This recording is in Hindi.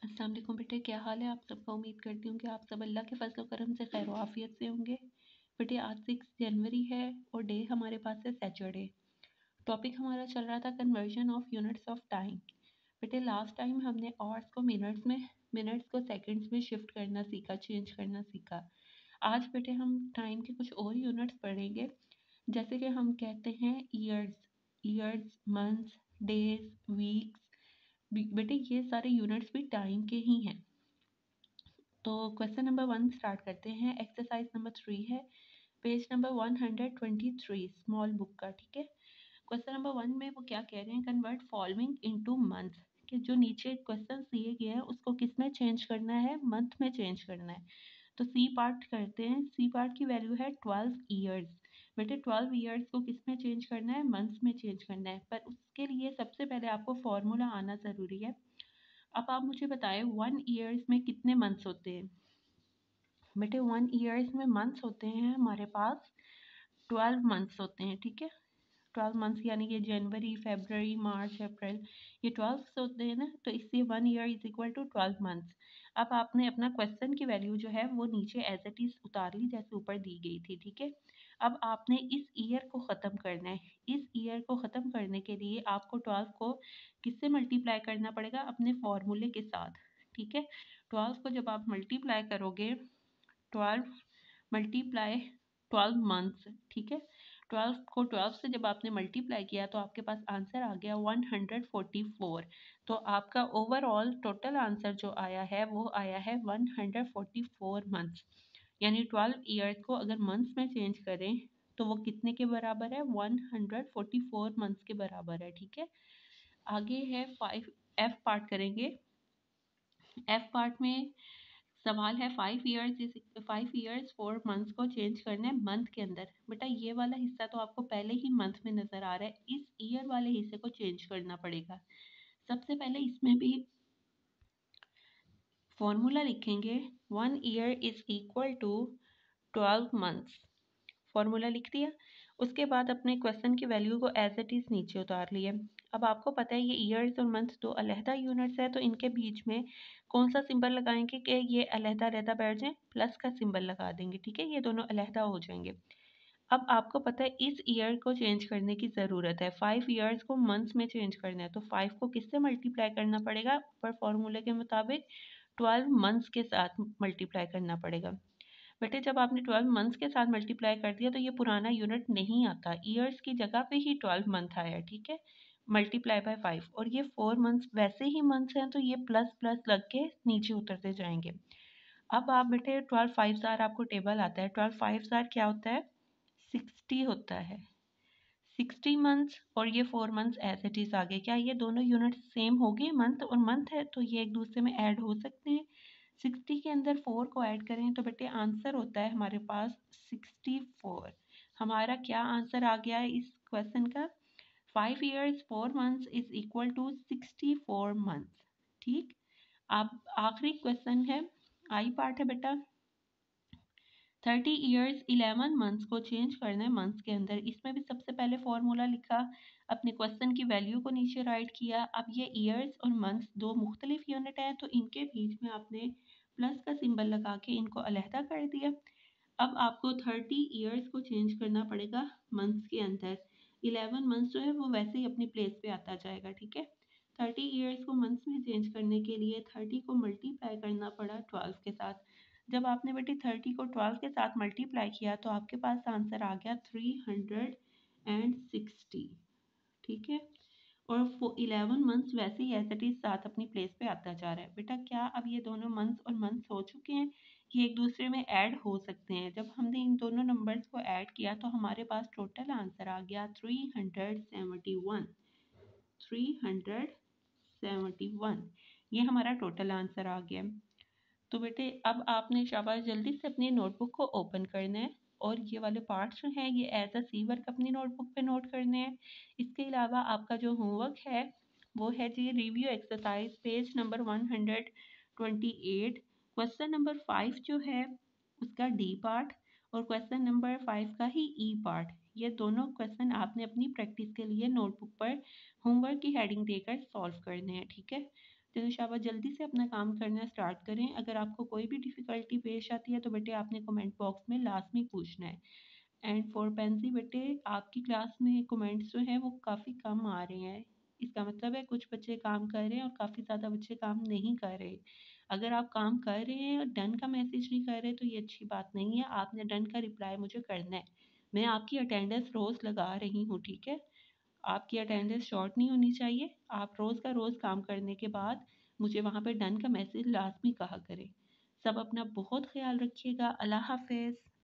अस्सलाम वालेकुम बेटे, क्या हाल है आप सबका। उम्मीद करती हूँ कि आप सब अल्लाह के फजल करम से खैर आफियत से होंगे। बेटे आज 6 जनवरी है और डे हमारे पास है सैटरडे। टॉपिक हमारा चल रहा था conversion of units of time. बेटे लास्ट टाइम हमने आवर्स को मिनट्स में, मिनट्स को सेकंड्स में शिफ्ट करना सीखा, चेंज करना सीखा। आज बेटे हम टाइम के कुछ और यूनिट्स पढ़ेंगे, जैसे कि हम कहते हैं years, years, months, days, weeks. बेटे ये सारे यूनिट्स भी टाइम के ही हैं। तो क्वेश्चन नंबर 1 स्टार्ट करते हैं। एक्सरसाइज नंबर 3 है, पेज नंबर 123 स्मॉल बुक का, ठीक है। क्वेश्चन नंबर 1 में वो क्या कह रहे हैं, कन्वर्ट फॉलोइंग इनटू मंथ। कि जो नीचे क्वेश्चन दिए गए हैं उसको किस में चेंज करना है, मंथ में चेंज करना है। तो सी पार्ट करते हैं। सी पार्ट की वैल्यू है 12 ईयर्स। बेटे 12 ईयर्स को किस में चेंज करना है, मंथ्स में चेंज करना है। पर उसके लिए सबसे पहले आपको फॉर्मूला आना ज़रूरी है। अब आप मुझे बताएं 1 ईयर्स में कितने मंथ्स होते हैं। बेटे 1 ईयर्स में मंथ्स होते हैं हमारे पास 12 मंथ्स होते हैं, ठीक है। 12 मंथ्स यानी कि जनवरी, फरवरी, मार्च, अप्रैल, ये 12 होते हैं ना। तो इससे 1 year is equal to 12 months. अब आपने अपना क्वेश्चन की वैल्यू जो है वो नीचे एज इट इज उतार ली जैसे ऊपर दी गई थी, ठीक है। अब आपने इस ईयर को ख़त्म करना है। इस ईयर को ख़त्म करने के लिए आपको 12 को किससे मल्टीप्लाई करना पड़ेगा, अपने फॉर्मूले के साथ, ठीक है। 12 को जब आप मल्टीप्लाई करोगे, 12 मल्टीप्लाई 12 मंथ्स, ठीक है। 12 को 12 से जब आपने मल्टीप्लाई किया तो आपके पास आंसर आ गया 144। तो आपका ओवरऑल टोटल आंसर जो आया है वो आया है 144 मंथ्स। यानी 12 ईयर्स को अगर मंथ्स में चेंज करें तो वो कितने के बराबर है, 144 मंथ्स के बराबर है, ठीक है। आगे है 5 एफ पार्ट करेंगे। एफ पार्ट में सवाल है 5 ईयर्स 4 मंथ्स को चेंज करना है मंथ के अंदर। बेटा ये वाला हिस्सा तो आपको पहले ही मंथ में नज़र आ रहा है, इस ईयर वाले हिस्से को चेंज करना पड़ेगा। सबसे पहले इसमें भी फॉर्मूला लिखेंगे, 1 year is equal to 12 months. Formula लिख दिया। उसके बाद अपने क्वेश्चन की वैल्यू को एज इट इज़ नीचे उतार लिए। अब आपको पता है ये ईयर्स और मंथ्स दो अलहदा यूनिट्स है, तो इनके बीच में कौन सा सिंबल लगाएंगे कि ये अलहदा अलहदा बैठ जाए, प्लस का सिंबल लगा देंगे, ठीक है। ये दोनों अलहदा हो जाएंगे। अब आपको पता है इस ईयर को चेंज करने की ज़रूरत है। 5 ईयर्स को मंथ्स में चेंज करना है, तो 5 को किससे मल्टीप्लाई करना पड़ेगा, ऊपर फॉर्मूले के मुताबिक 12 मंथ्स के साथ मल्टीप्लाई करना पड़ेगा। बेटे जब आपने 12 मंथ्स के साथ मल्टीप्लाई कर दिया तो ये पुराना यूनिट नहीं आता, ईयर्स की जगह पे ही 12 मंथ आया, ठीक है। मल्टीप्लाई बाय 5, और ये 4 मंथ्स वैसे ही मंथ्स हैं तो ये प्लस प्लस लग के नीचे उतरते जाएंगे। अब आप बेटे 12 5 जार आपको टेबल आता है, 12 5 जार क्या होता है, 60 होता है। 60 मंथ्स और ये 4 मंथ्स एज इट इज़ आगे। क्या ये दोनों यूनिट सेम हो गए, मंथ और मंथ है तो ये एक दूसरे में ऐड हो सकते हैं। 60 के अंदर 4 को ऐड करें तो बेटे आंसर होता है हमारे पास 64। हमारा क्या आंसर आ गया है इस क्वेश्चन का, 5 years 4 months is equal to 64 months, ठीक। अब आखिरी क्वेश्चन है, आई पार्ट है बेटा। 30 ईयर्स 11 मंथ्स को चेंज करना है मंथ्स के अंदर। इसमें भी सबसे पहले फॉर्मूला लिखा, अपने क्वेश्चन की वैल्यू को नीचे राइट किया। अब ये ईयर्स और मंथ्स दो मुख्तलिफ यूनिट हैं, तो इनके बीच में आपने प्लस का सिंबल लगा के इनको अलहदा कर दिया। अब आपको 30 ईयर्स को चेंज करना पड़ेगा मंथ्स के अंदर। 11 मंथ्स जो है वो वैसे ही अपनी प्लेस पे आता जाएगा, ठीक है। 30 ईयर्स को मंथ्स में चेंज करने के लिए 30 को मल्टीप्लाई करना पड़ा 12 के साथ। जब आपने बेटी 30 को 12 के साथ मल्टीप्लाई किया तो आपके पास आंसर आ गया 360, ठीक है। और 11 मंथ्स वैसे ही एज इट इज साथ अपनी प्लेस पे आता जा रहा है। बेटा क्या अब ये दोनों मंथ्स और मंथ्स हो चुके हैं, ये एक दूसरे में ऐड हो सकते हैं। जब हमने इन दोनों नंबर्स को ऐड किया तो हमारे पास टोटल आंसर आ गया 371। 371 ये हमारा टोटल आंसर आ गया। तो बेटे अब आपने शाबाश जल्दी से अपनी नोटबुक को ओपन करना है और ये वाले पार्ट्स जो हैं ये एज अ सी वर्क अपनी नोटबुक पे नोट करने हैं। इसके अलावा आपका जो होमवर्क है वो है जी review exercise page number 128, question number 5 जो है उसका डी पार्ट और क्वेश्चन नंबर 5 का ही ई पार्ट। ये दोनों क्वेश्चन आपने अपनी प्रैक्टिस के लिए नोटबुक पर होमवर्क की हेडिंग देकर सॉल्व करने हैं, ठीक है। शाबाश, जल्दी से अपना काम करना स्टार्ट करें। अगर आपको कोई भी डिफ़िकल्टी पेश आती है तो बेटे आपने कमेंट बॉक्स में लाज़मी पूछना है। एंड फॉर पेंसी बेटे, आपकी क्लास में कमेंट्स जो हैं वो काफ़ी कम आ रहे हैं। इसका मतलब है कुछ बच्चे काम कर रहे हैं और काफ़ी ज़्यादा बच्चे काम नहीं कर रहे। अगर आप काम कर रहे हैं और डन का मैसेज नहीं कर रहे तो ये अच्छी बात नहीं है। आपने डन का रिप्लाई मुझे करना है। मैं आपकी अटेंडेंस रोज़ लगा रही हूँ, ठीक है? आपकी अटेंडेंस शॉर्ट नहीं होनी चाहिए। आप रोज़ का रोज़ काम करने के बाद मुझे वहाँ पे डन का मैसेज लाज़मी कहा करें। सब अपना बहुत ख़्याल रखिएगा। अल्लाह हाफ़िज़।